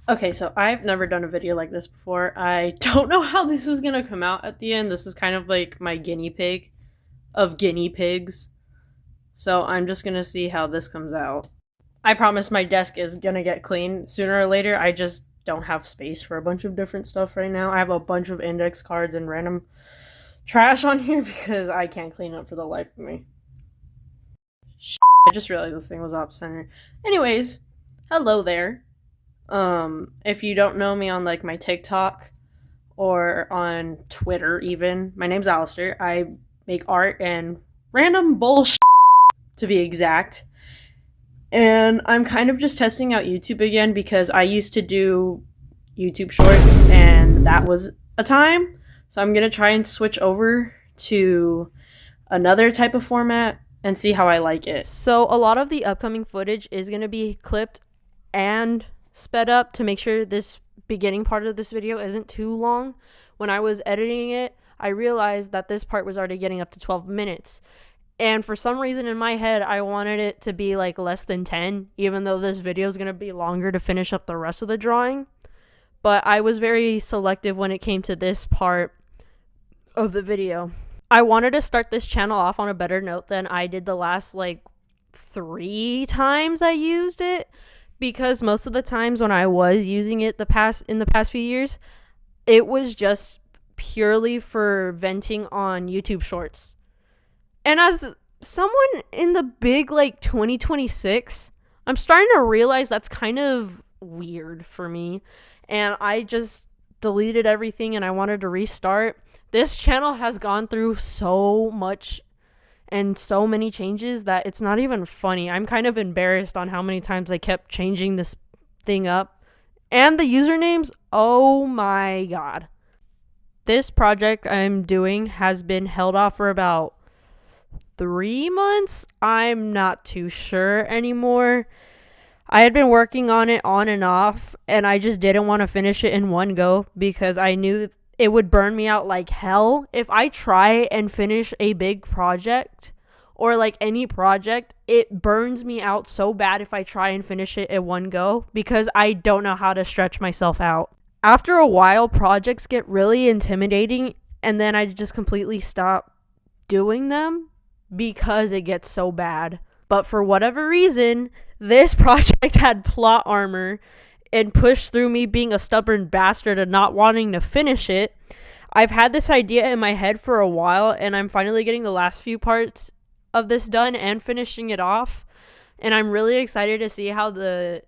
Okay, so I've never done a video like this before. I don't know how this is gonna come out at the end. This is kind of like my guinea pig of guinea pigs. So I'm just gonna see how this comes out. I promise my desk is gonna get clean sooner or later. I just don't have space for a bunch of different stuff right now. I have a bunch of index cards and random trash on here because I can't clean up for the life of me. I just realized this thing was off center. Anyways, hello there. If you don't know me on like my TikTok or on Twitter even, my name's Alistair. I make art and random bullshit to be exact. And I'm kind of just testing out YouTube again because I used to do YouTube shorts and that was a time. So I'm going to try and switch over to another type of format and see how I like it. So a lot of the upcoming footage is going to be clipped and sped up to make sure this beginning part of this video isn't too long. When I was editing it, I realized that this part was already getting up to 12 minutes. And for some reason in my head, I wanted it to be like less than 10, even though this video is going to be longer to finish up the rest of the drawing. But I was very selective when it came to this part of the video. I wanted to start this channel off on a better note than I did the last like 3 times I used it, because most of the times when I was using it in the past few years, it was just purely for venting on YouTube shorts. And as someone in the big like 2026, I'm starting to realize that's kind of weird for me. And I just deleted everything and I wanted to restart. This channel has gone through so much and so many changes that it's not even funny. I'm kind of embarrassed on how many times I kept changing this thing up. And the usernames, oh my god. This project I'm doing has been held off for about 3 months. I'm not too sure anymore. I had been working on it on and off, and I just didn't want to finish it in one go because I knew it would burn me out like hell. If I try and finish a big project or like any project, it burns me out so bad if I try and finish it in one go because I don't know how to stretch myself out. After a while, projects get really intimidating, and then I just completely stop doing them because it gets so bad. But for whatever reason, this project had plot armor and pushed through me being a stubborn bastard and not wanting to finish it. I've had this idea in my head for a while, and I'm finally getting the last few parts of this done and finishing it off. And I'm really excited to see how the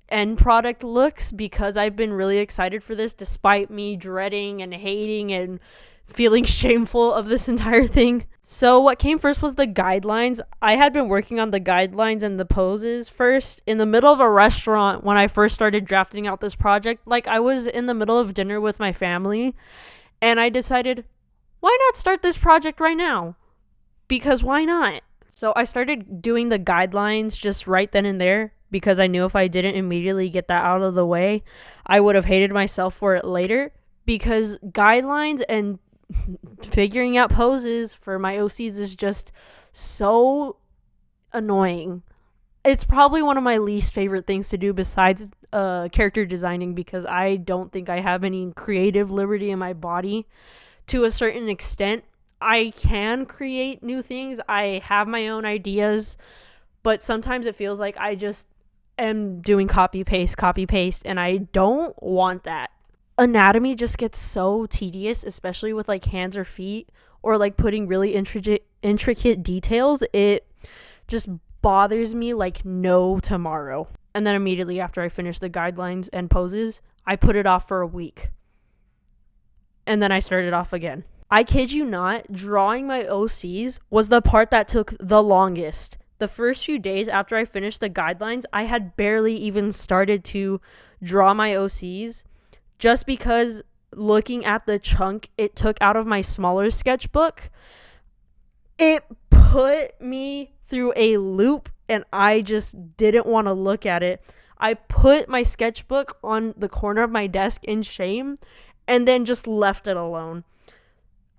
end product looks because I've been really excited for this despite me dreading and hating and feeling shameful of this entire thing. So what came first was the guidelines. I had been working on the guidelines and the poses first in the middle of a restaurant when I first started drafting out this project. Like, I was in the middle of dinner with my family and I decided, why not start this project right now? Because why not? So I started doing the guidelines just right then and there because I knew if I didn't immediately get that out of the way, I would have hated myself for it later, because guidelines and figuring out poses for my OCs is just so annoying. It's probably one of my least favorite things to do besides character designing, because I don't think I have any creative liberty in my body to a certain extent. I can create new things. I have my own ideas, but sometimes it feels like I just am doing copy paste, and I don't want that. Anatomy just gets so tedious, especially with like hands or feet, or like putting really intricate details. It just bothers me like no tomorrow. And then immediately after I finish the guidelines and poses, I put it off for a week. And then I started off again. I kid you not, drawing my OCs was the part that took the longest. The first few days after I finished the guidelines, I had barely even started to draw my OCs, just because looking at the chunk it took out of my smaller sketchbook, it put me through a loop and I just didn't want to look at it. I put my sketchbook on the corner of my desk in shame and then just left it alone.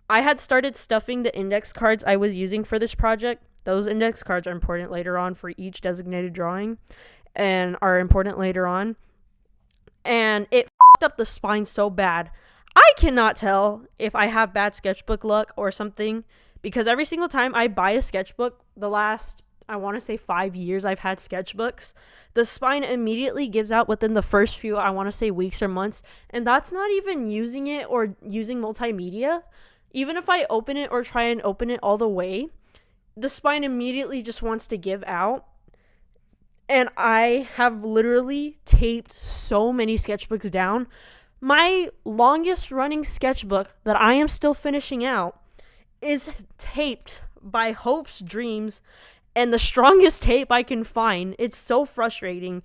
I had started stuffing the index cards I was using for this project. Those index cards are important later on for each designated drawing and are important later on. and it fucked up the spine so bad. I cannot tell if I have bad sketchbook luck or something, because every single time I buy a sketchbook, the last, I want to say 5 years I've had sketchbooks, the spine immediately gives out within the first few, I want to say, weeks or months. And that's not even using it or using multimedia. Even if I open it or try and open it all the way, the spine immediately just wants to give out. And I have literally taped so many sketchbooks down. My longest running sketchbook that I am still finishing out is taped by Hope's Dreams, and the strongest tape I can find. It's so frustrating.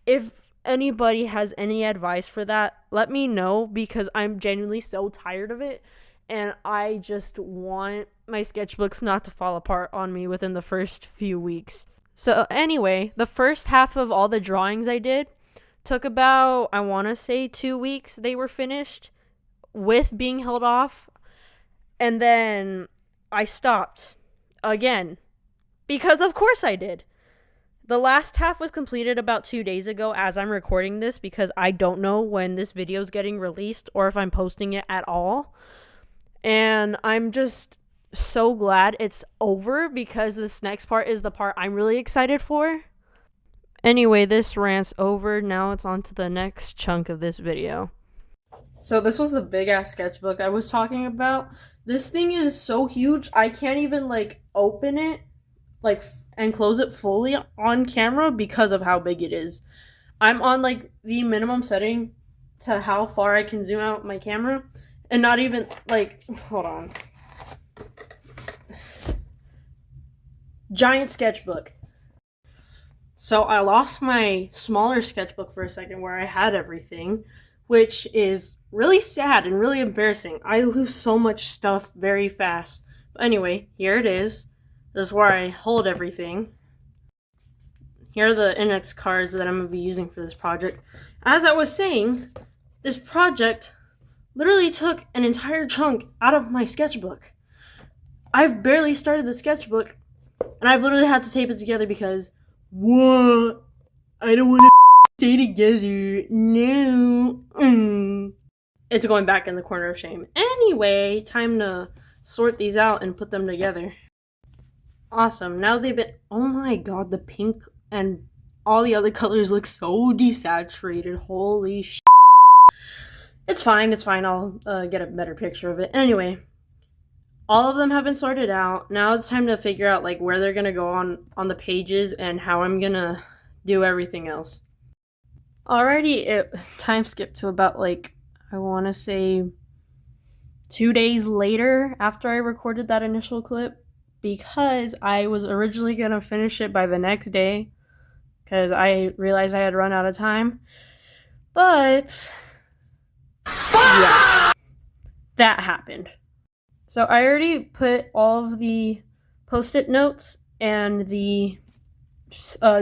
If anybody has any advice for that, let me know, because I'm genuinely so tired of it, and I just want my sketchbooks not to fall apart on me within the first few weeks. So anyway, the first half of all the drawings I did took about, I want to say, 2 weeks. They were finished with being held off. And then I stopped again, because of course I did. The last half was completed about 2 days ago as I'm recording this, because I don't know when this video is getting released or if I'm posting it at all. And I'm just so glad it's over, because this next part is the part I'm really excited for. Anyway, this rant's over. Now it's on to the next chunk of this video. So this was the big ass sketchbook I was talking about. This thing is so huge, I can't even like open it like and close it fully on camera because of how big it is. I'm on like the minimum setting to how far I can zoom out my camera, and not even like, hold on. Giant sketchbook. So I lost my smaller sketchbook for a second where I had everything, which is really sad and really embarrassing. I lose so much stuff very fast. But anyway, here it is. This is where I hold everything. Here are the index cards that I'm going to be using for this project. As I was saying, this project literally took an entire chunk out of my sketchbook. I've barely started the sketchbook, and I've literally had to tape it together because, what? I don't want to stay together. No. It's going back in the corner of shame. Anyway, time to sort these out and put them together. Awesome. Now they've been... Oh my god, the pink and all the other colors look so desaturated. Holy shit. It's fine. I'll get a better picture of it. Anyway, all of them have been sorted out. Now it's time to figure out like where they're gonna go on the pages and how I'm gonna do everything else. Alrighty, time skipped to about like, I want to say 2 days later after I recorded that initial clip, because I was originally gonna finish it by the next day because I realized I had run out of time. But yeah, that happened. So I already put all of the post-it notes and the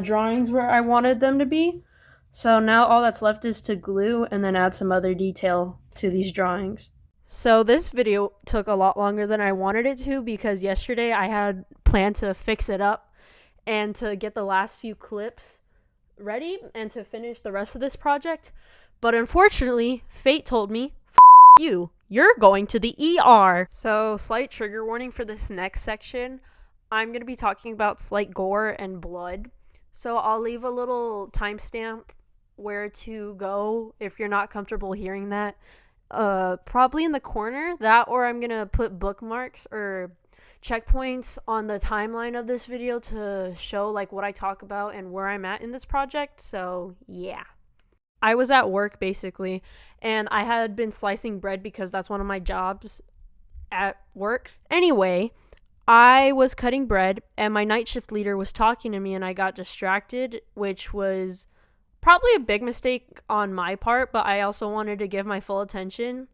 drawings where I wanted them to be. So now all that's left is to glue and then add some other detail to these drawings. So this video took a lot longer than I wanted it to, because yesterday I had planned to fix it up and to get the last few clips ready and to finish the rest of this project. But unfortunately, fate told me, you're going to the ER. So slight trigger warning for this next section. I'm going to be talking about slight gore and blood. So I'll leave a little timestamp where to go if you're not comfortable hearing that. Probably in the corner, that, or I'm gonna put bookmarks or checkpoints on the timeline of this video to show like what I talk about and where I'm at in this project. So yeah, I was at work basically, and I had been slicing bread because that's one of my jobs at work. Anyway, I was cutting bread and my night shift leader was talking to me and I got distracted, which was probably a big mistake on my part, but I also wanted to give my full attention.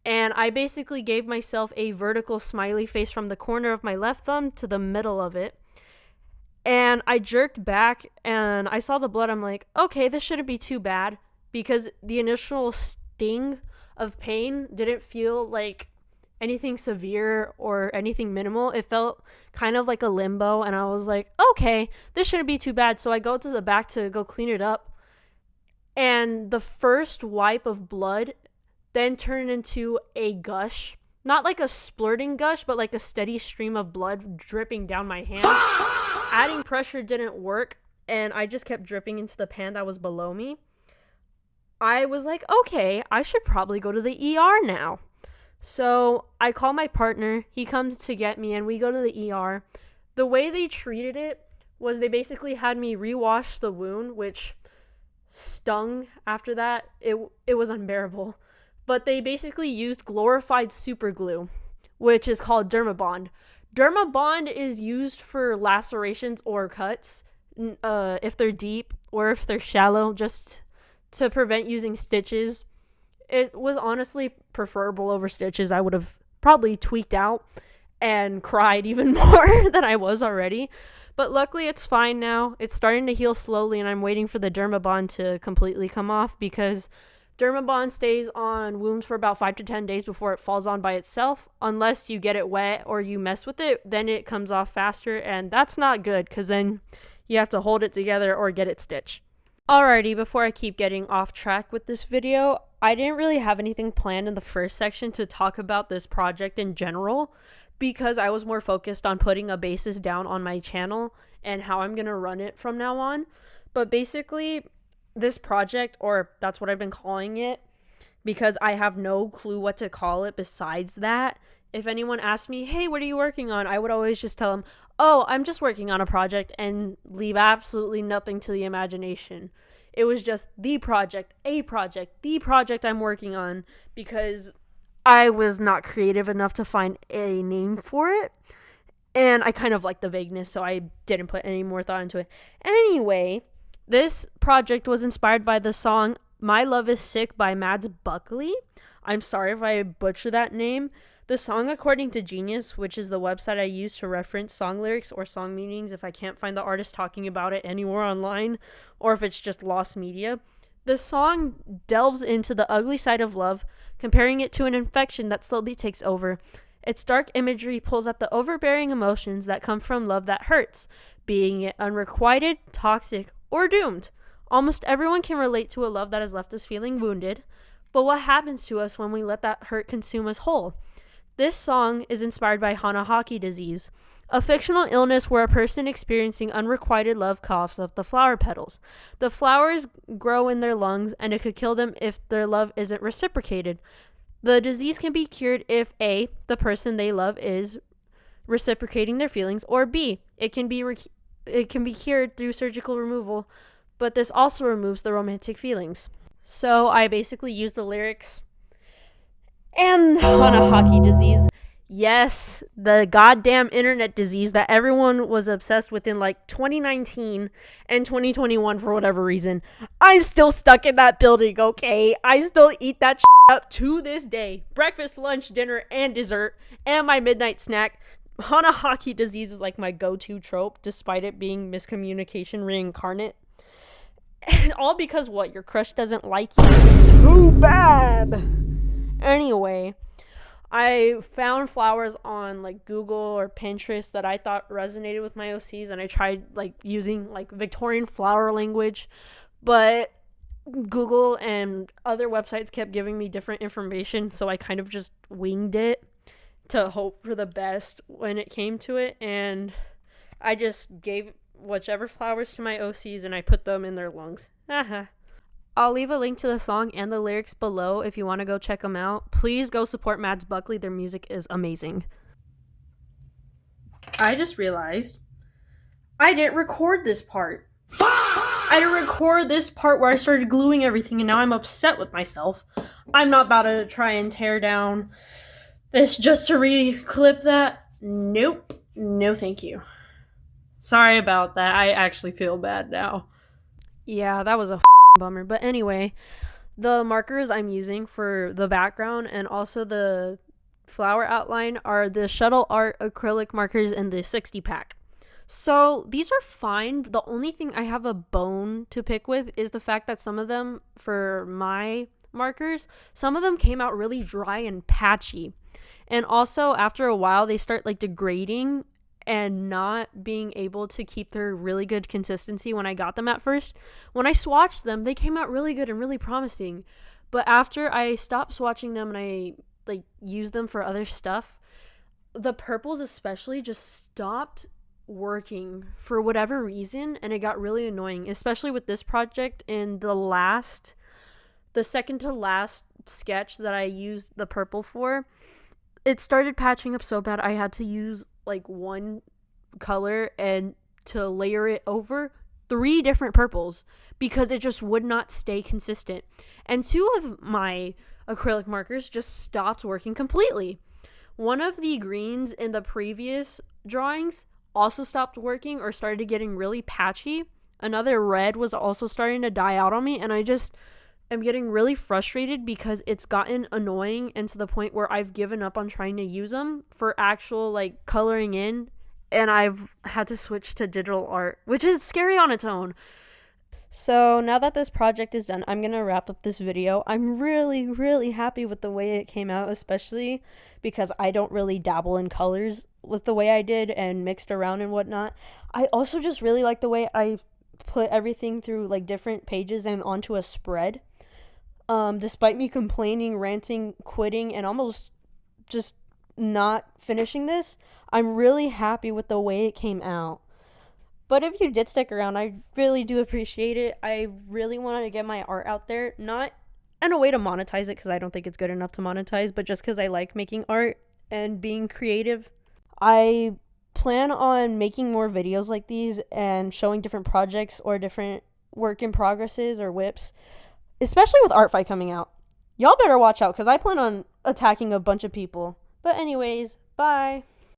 And I basically gave myself a vertical smiley face from the corner of my left thumb to the middle of it. And I jerked back and I saw the blood. I'm like, okay, this shouldn't be too bad, because the initial sting of pain didn't feel like anything severe or anything minimal. It felt kind of like a limbo, and I was like, okay, this shouldn't be too bad. So I go to the back to go clean it up, And the first wipe of blood then turned into a gush. Not like a splurting gush, but like a steady stream of blood dripping down my hand. Adding pressure didn't work, and I just kept dripping into the pan that was below me. I was like, okay, I should probably go to the ER now. So I call my partner. He comes to get me, and we go to the ER. The way they treated it was they basically had me rewash the wound, which stung after that. It was unbearable. But they basically used glorified super glue, which is called Dermabond. Dermabond is used for lacerations or cuts, if they're deep or if they're shallow, just to prevent using stitches. It was honestly preferable over stitches. I would have probably tweaked out and cried even more than I was already. But luckily it's fine now. It's starting to heal slowly, and I'm waiting for the Dermabond to completely come off, because Dermabond stays on wounds for about 5 to 10 days before it falls on by itself. Unless you get it wet or you mess with it, then it comes off faster, and that's not good, because then you have to hold it together or get it stitched. Alrighty, before I keep getting off track with this video, I didn't really have anything planned in the first section to talk about this project in general, because I was more focused on putting a basis down on my channel and how I'm going to run it from now on. But basically, this project, or that's what I've been calling it, because I have no clue what to call it besides that. If anyone asked me, hey, what are you working on? I would always just tell them, oh, I'm just working on a project, and leave absolutely nothing to the imagination. It was just the project I'm working on, because I was not creative enough to find a name for it. And I kind of like the vagueness, so I didn't put any more thought into it. Anyway, this project was inspired by the song My Love Is Sick by Mads Buckley. I'm sorry if I butcher that name. The song, according to Genius, which is the website I use to reference song lyrics or song meanings if I can't find the artist talking about it anywhere online, or if it's just lost media, the song delves into the ugly side of love, comparing it to an infection that slowly takes over. Its dark imagery pulls at the overbearing emotions that come from love that hurts, being it unrequited, toxic, or doomed. Almost everyone can relate to a love that has left us feeling wounded, but what happens to us when we let that hurt consume us whole? This song is inspired by Hanahaki disease, a fictional illness where a person experiencing unrequited love coughs up the flower petals. The flowers grow in their lungs, and it could kill them if their love isn't reciprocated. The disease can be cured if A, the person they love is reciprocating their feelings, or B, it can be cured through surgical removal, but this also removes the romantic feelings. So I basically used the lyrics and Hanahaki disease. Yes, the goddamn internet disease that everyone was obsessed with in like 2019 and 2021 for whatever reason. I'm still stuck in that building, okay? I still eat that up to this day. Breakfast, lunch, dinner, and dessert, and my midnight snack. Hanahaki disease is like my go-to trope, despite it being miscommunication reincarnate. And all because what? Your crush doesn't like you too bad. Anyway, I found flowers on like Google or Pinterest that I thought resonated with my OCs, and I tried like using like Victorian flower language, but Google and other websites kept giving me different information, so I kind of just winged it to hope for the best when it came to it, and I just gave whichever flowers to my OCs and I put them in their lungs. I'll leave a link to the song and the lyrics below if you want to go check them out. Please go support Mads Buckley. Their music is amazing. I just realized I didn't record this part. I didn't record this part where I started gluing everything, and now I'm upset with myself. I'm not about to try and tear down this just to re-clip that. Nope. No thank you. Sorry about that. I actually feel bad now. Yeah, that was a bummer. But anyway, the markers I'm using for the background and also the flower outline are the Shuttle Art acrylic markers in the 60 pack. So these are fine. The only thing I have a bone to pick with is the fact that some of them, for my markers, some of them came out really dry and patchy. And also after a while they start like degrading, and not being able to keep their really good consistency when I got them at first. When I swatched them, they came out really good and really promising. But after I stopped swatching them and I like used them for other stuff, the purples especially just stopped working for whatever reason, and it got really annoying, especially with this project. In the second to last sketch that I used the purple for, it started patching up so bad I had to use like one color and to layer it over 3 different purples because it just would not stay consistent. And 2 of my acrylic markers just stopped working completely. One of the greens in the previous drawings also stopped working or started getting really patchy. Another red was also starting to die out on me, and I just am getting really frustrated because it's gotten annoying and to the point where I've given up on trying to use them for actual like coloring in, and I've had to switch to digital art, which is scary on its own. So now that this project is done, I'm going to wrap up this video. I'm really, really happy with the way it came out, especially because I don't really dabble in colors with the way I did and mixed around and whatnot. I also just really like the way I put everything through like different pages and onto a spread. Despite me complaining, ranting, quitting, and almost just not finishing this, I'm really happy with the way it came out. But if you did stick around, I really do appreciate it. I really wanted to get my art out there, not in a way to monetize it because I don't think it's good enough to monetize, but just because I like making art and being creative. I plan on making more videos like these and showing different projects or different work in progresses or whips, especially with Art Fight coming out. Y'all better watch out because I plan on attacking a bunch of people. But anyways, bye.